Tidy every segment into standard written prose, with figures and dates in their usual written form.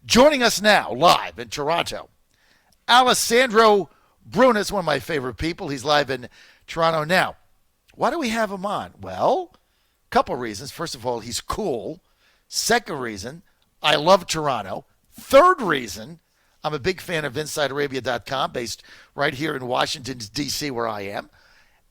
Joining us now, live in Toronto, Alessandro Bruno is one of my favorite people. He's live in Toronto now. Why do we have him on? Well, a couple reasons. First of all, he's cool. Second reason, I love Toronto. Third reason, I'm a big fan of InsideArabia.com, based right here in Washington, D.C., where I am.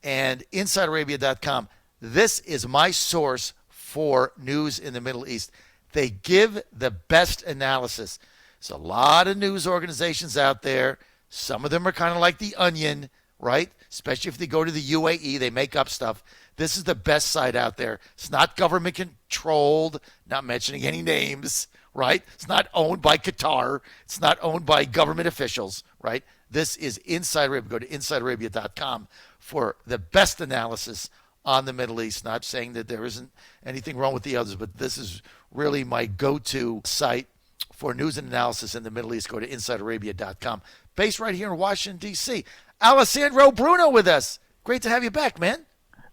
And InsideArabia.com, this is my source for news in the Middle East. They give the best analysis. There's a lot of news organizations out there. Some of them are kind of like The Onion, right? Especially if they go to the UAE, they make up stuff. This is the best site out there. It's not government controlled, not mentioning any names, right? It's not owned by Qatar. It's not owned by government officials, right? This is Inside Arabia. Go to InsideArabia.com for the best analysis on the Middle East. Not saying that there isn't anything wrong with the others, but this is really my go-to site for news and analysis in the Middle East. Go to InsideArabia.com. Based right here in Washington, D.C. Alessandro Bruno with us. Great to have you back, man.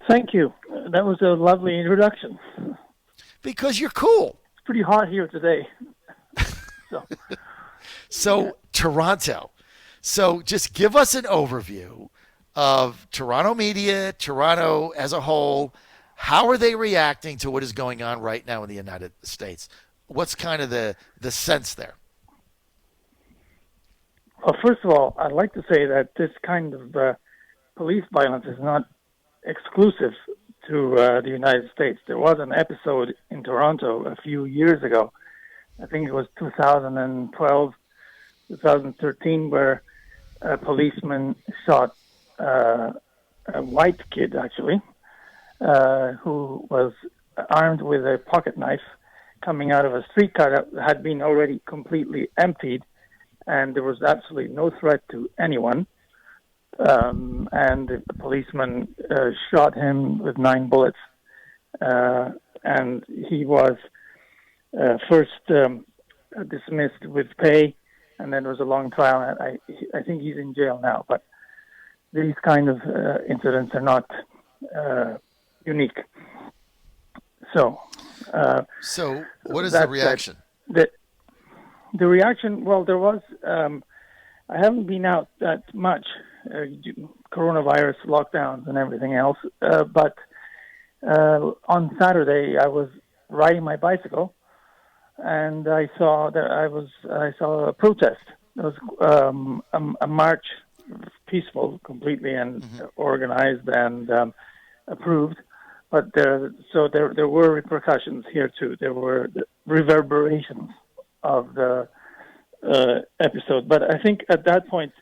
Thank you. That was a lovely introduction. Because you're cool. It's pretty hot here today. So Toronto. So just give us an overview of Toronto media, Toronto as a whole. How are they reacting to what is going on right now in the United States? What's kind of the sense there? Well, first of all, I'd like to say that this kind of police violence is not exclusive to the United States. There was an episode in Toronto a few years ago, I think it was 2012, 2013, where a policeman shot a white kid, actually, who was armed with a pocket knife coming out of a streetcar that had been already completely emptied, and there was absolutely no threat to anyone. And the policeman shot him with 9 bullets, and he was first dismissed with pay, and then there was a long trial. And I think he's in jail now, but these kind of incidents are not unique. So what is the reaction? The reaction, well, there was, I haven't been out that much, coronavirus lockdowns and everything else, but on Saturday I was riding my bicycle and I saw a protest. It was a march, peaceful completely and organized and approved. But there were repercussions here too. There were the reverberations of the episode. But I think at that point,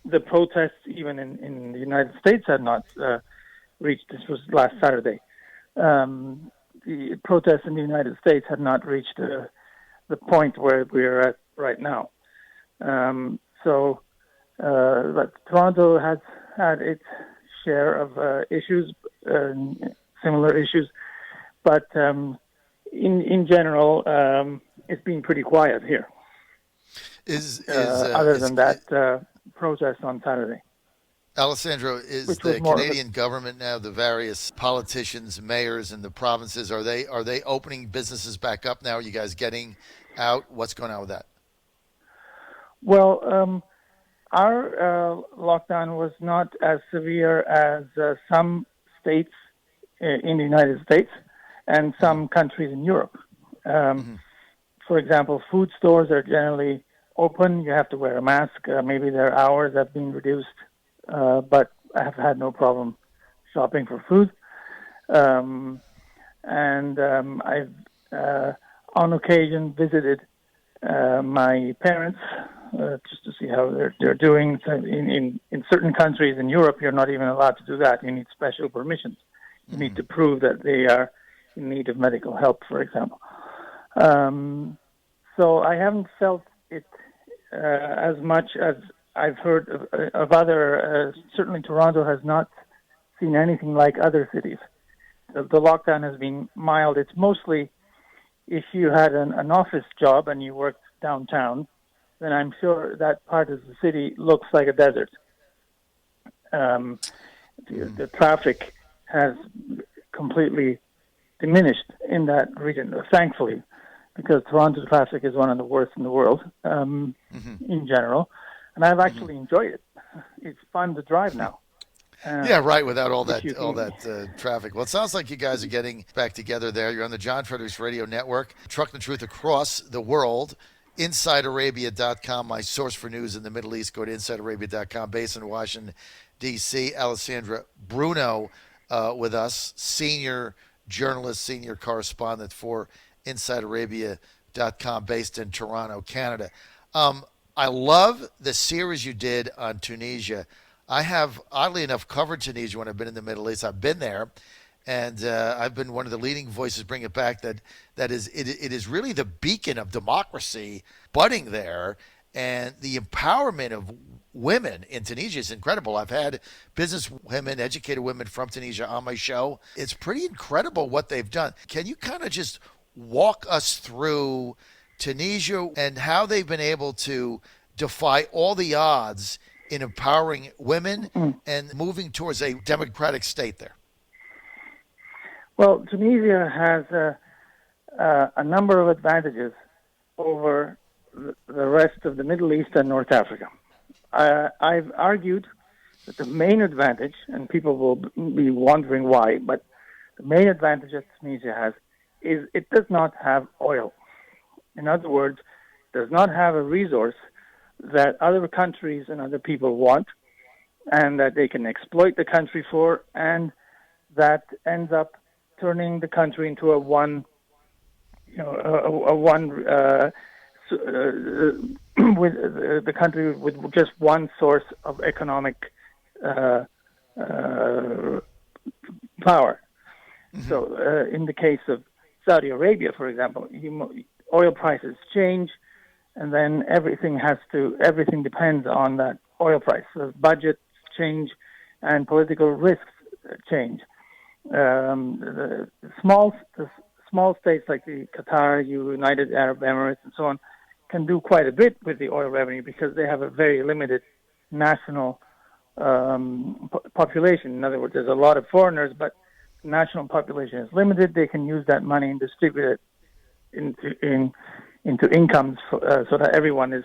the protests, even in the United States, had not reached. This was last Saturday. The protests in the United States had not reached the point where we're at right now. But Toronto has had its share of issues, similar issues, but in general, it's been pretty quiet here. Other than that protest on Saturday. Alessandro, is the Canadian government now, the various politicians, mayors in the provinces, are they opening businesses back up now? Are you guys getting out? What's going on with that? Well, our lockdown was not as severe as some states in the United States and some countries in Europe. For example, food stores are generally open. You have to wear a mask. Maybe their hours have been reduced, but I have had no problem shopping for food. I've on occasion visited my parents just to see how they're doing. So in certain countries in Europe, you're not even allowed to do that. You need special permissions. You need to prove that they are in need of medical help, for example. So I haven't felt it as much as I've heard of other. Certainly, Toronto has not seen anything like other cities. The lockdown has been mild. It's mostly if you had an office job and you worked downtown, then I'm sure that part of the city looks like a desert. The traffic has completely diminished in that region, thankfully, because Toronto traffic is one of the worst in the world in general, and I've actually enjoyed it. It's fun to drive now. Yeah, right. Without all that traffic. Well, it sounds like you guys are getting back together there. You're on the John Fredericks Radio Network, trucking the truth across the world. InsideArabia.com, my source for news in the Middle East. Go to InsideArabia.com. Based in Washington, D.C. Alessandro Bruno with us, senior journalist, senior correspondent for InsideArabia.com, based in Toronto, Canada. I love the series you did on Tunisia. I have, oddly enough, covered Tunisia when I've been in the Middle East. I've been there, and I've been one of the leading voices bring it back. It is really the beacon of democracy budding there, and the empowerment of women in Tunisia is incredible. I've had business women, educated women from Tunisia on my show. It's pretty incredible what they've done. Can you kind of just walk us through Tunisia and how they've been able to defy all the odds in empowering women and moving towards a democratic state there? Well, Tunisia has a number of advantages over the rest of the Middle East and North Africa. I've argued that the main advantage, and people will be wondering why, but the main advantage that Tunisia has is it does not have oil. In other words, it does not have a resource that other countries and other people want, and that they can exploit the country for, and that ends up turning the country into with the country with just one source of economic power. So, in the case of Saudi Arabia, for example, oil prices change, and then everything depends on that oil price. So budgets change, and political risks change. The small states like the Qatar, United Arab Emirates, and so on, can do quite a bit with the oil revenue because they have a very limited national population. In other words, there's a lot of foreigners, but the national population is limited. They can use that money and distribute it into incomes so that everyone is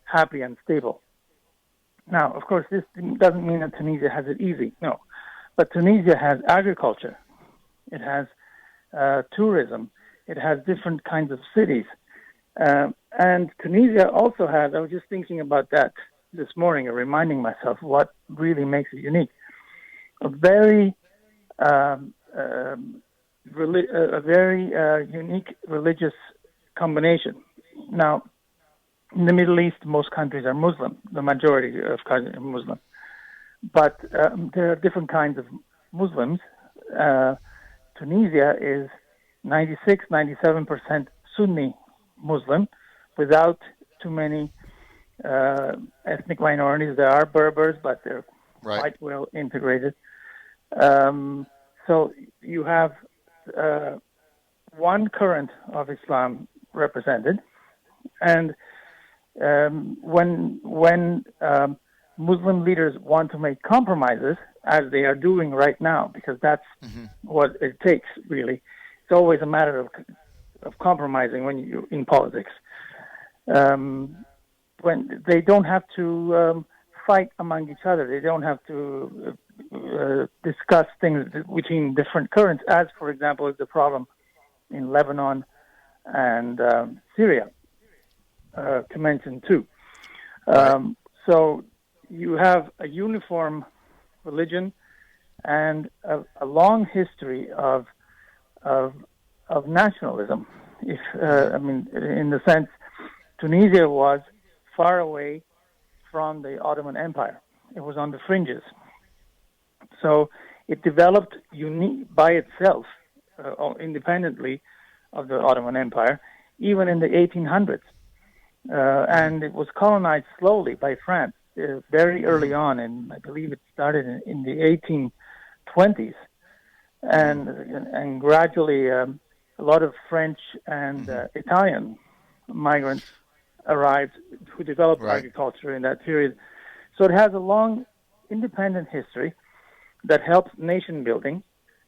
happy and stable. Now, of course, this doesn't mean that Tunisia has it easy. No. But Tunisia has agriculture. It has tourism. It has different kinds of cities. And Tunisia also has, I was just thinking about that this morning and reminding myself what really makes it unique. A very unique religious combination. Now, in the Middle East, most countries are Muslim. The majority of countries are Muslim. But there are different kinds of Muslims. Tunisia is 97% Sunni Muslim, without too many ethnic minorities. There are Berbers, but they're quite well integrated. So you have one current of Islam represented, and when Muslim leaders want to make compromises, as they are doing right now, because that's what it takes, really. It's always a matter of compromising when you in politics. When they don't have to fight among each other, they don't have to discuss things between different currents, as, for example, is the problem in Lebanon and Syria, to mention two. So you have a uniform religion and a long history of nationalism. In the sense, Tunisia was far away from the Ottoman Empire. It was on the fringes. So it developed by itself, independently of the Ottoman Empire, even in the 1800s. And it was colonized slowly by France very early on, and I believe it started in the 1820s. And gradually, a lot of French and Italian migrants arrived who developed agriculture in that period. So it has a long independent history that helps nation building.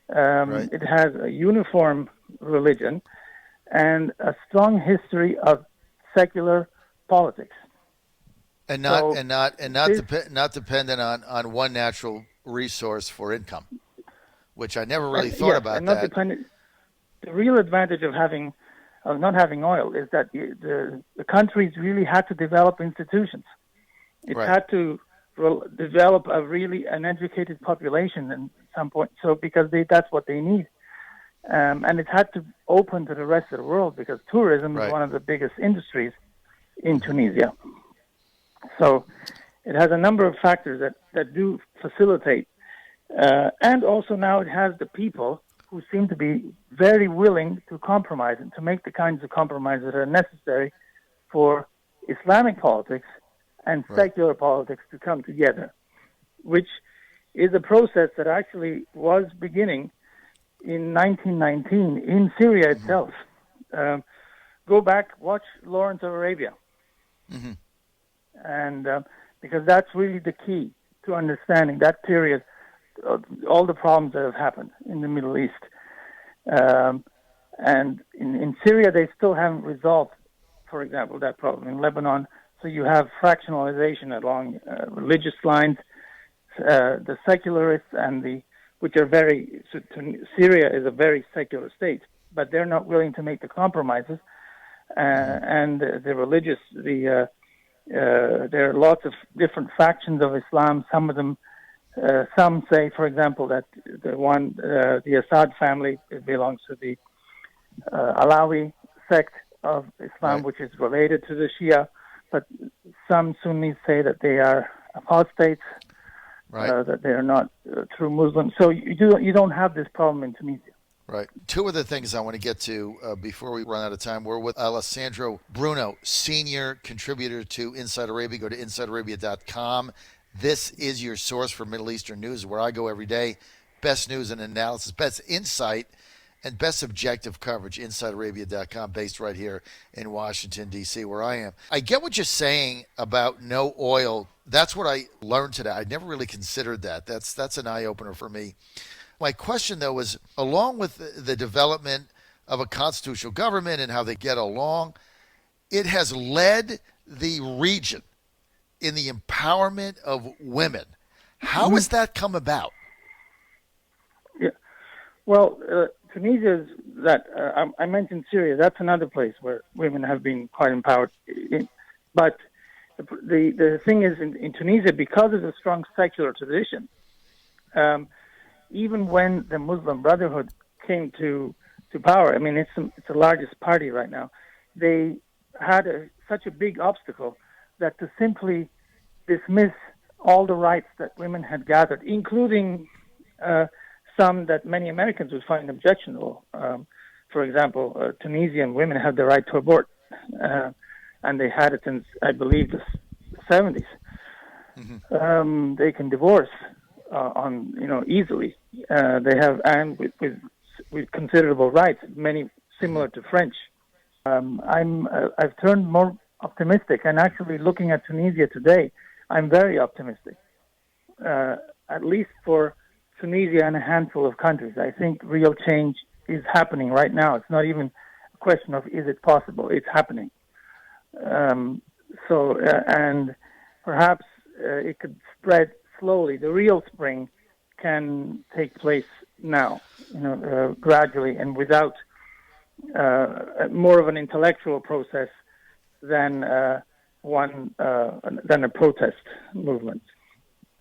It has a uniform religion. and a strong history of secular politics. And So not dependent on one natural resource for income, which I never really thought yes, about and not that. dependent. The real advantage of not having oil is that the countries really had to develop institutions. It Right. had to develop an educated population at some point. So because that's what they need, and it had to open to the rest of the world because tourism Right. is one of the biggest industries in Tunisia. So it has a number of factors that do facilitate, and also now it has the people who seem to be very willing to compromise and to make the kinds of compromises that are necessary for Islamic politics and secular politics to come together, which is a process that actually was beginning in 1919 in Syria itself. Go back, watch Lawrence of Arabia. Mm-hmm. And because that's really the key to understanding that period, all the problems that have happened in the Middle East. And in Syria, they still haven't resolved, for example, that problem. In Lebanon, so you have fractionalization along religious lines, the secularists which are Syria is a very secular state, but they're not willing to make the compromises. And the religious, there are lots of different factions of Islam. Some of them, some say, for example, that the Assad family belongs to the Alawi sect of Islam, which is related to the Shia. But some Sunnis say that they are apostates, that they are not true Muslims. So you don't have this problem in Tunisia. Right. Two other things I want to get to before we run out of time. We're with Alessandro Bruno, senior contributor to Inside Arabia. Go to InsideArabia.com. This is your source for Middle Eastern news, where I go every day. Best news and analysis, best insight, and best objective coverage. InsideArabia.com, based right here in Washington, D.C., where I am. I get what you're saying about no oil. That's what I learned today. I never really considered that. That's an eye-opener for me. My question, though, is along with the development of a constitutional government and how they get along, it has led the region in the empowerment of women. How has that come about? Yeah. Well, Tunisia, I mentioned Syria. That's another place where women have been quite empowered. But the thing is, in Tunisia, because of the strong secular tradition, even when the Muslim Brotherhood came to power, I mean, it's the largest party right now, they had such a big obstacle that to simply dismiss all the rights that women had gathered, including some that many Americans would find objectionable. For example, Tunisian women have the right to abort, and they had it since, I believe, the 70s. Mm-hmm. They can divorce easily. They have, and with considerable rights, many similar to French. I've turned more optimistic, and actually looking at Tunisia today, I'm very optimistic. At least for Tunisia and a handful of countries, I think real change is happening right now. It's not even a question of is it possible. It's happening. And perhaps it could spread slowly. The real spring can take place now, gradually and without more of an intellectual process than a protest movement.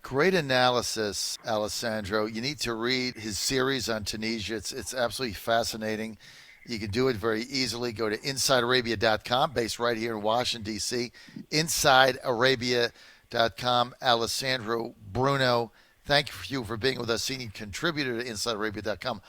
Great analysis, Alessandro. You need to read his series on Tunisia. It's absolutely fascinating. You can do it very easily. Go to InsideArabia.com, based right here in Washington, D.C. InsideArabia.com. Alessandro Bruno, thank you for being with us, senior contributor to InsideArabia.com.